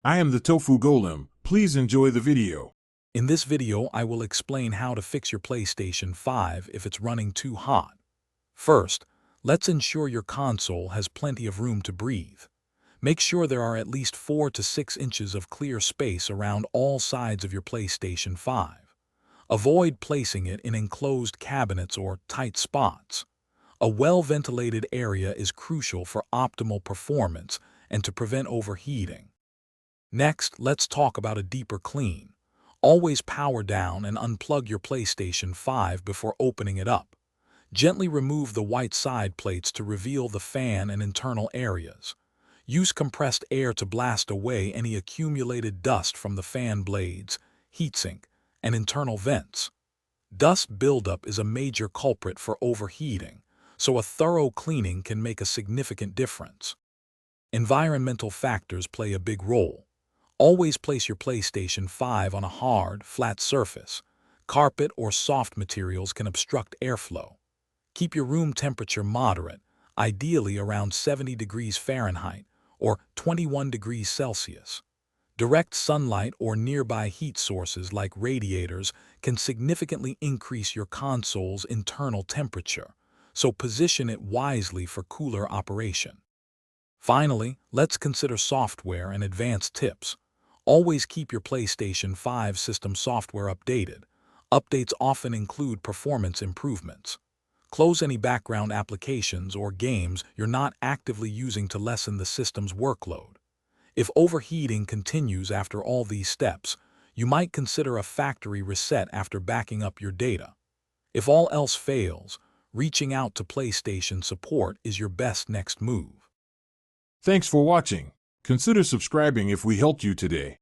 I am the Tofu Golem. Please enjoy the video. In this video, I will explain how to fix your PlayStation 5 if it's running too hot. First, let's ensure your console has plenty of room to breathe. Make sure there are at least 4 to 6 inches of clear space around all sides of your PlayStation 5. Avoid placing it in enclosed cabinets or tight spots. A well-ventilated area is crucial for optimal performance and to prevent overheating. Next, let's talk about a deeper clean. Always power down and unplug your PlayStation 5 before opening it up. Gently remove the white side plates to reveal the fan and internal areas. Use compressed air to blast away any accumulated dust from the fan blades, heatsink, and internal vents. Dust buildup is a major culprit for overheating, so a thorough cleaning can make a significant difference. Environmental factors play a big role. Always place your PlayStation 5 on a hard, flat surface. Carpet or soft materials can obstruct airflow. Keep your room temperature moderate, ideally around 70 degrees Fahrenheit or 21 degrees Celsius. Direct sunlight or nearby heat sources like radiators can significantly increase your console's internal temperature, so position it wisely for cooler operation. Finally, let's consider software and advanced tips. Always keep your PlayStation 5 system software updated. Updates often include performance improvements. Close any background applications or games you're not actively using to lessen the system's workload. If overheating continues after all these steps, you might consider a factory reset after backing up your data. If all else fails, reaching out to PlayStation support is your best next move. Thanks for watching. Consider subscribing if we helped you today.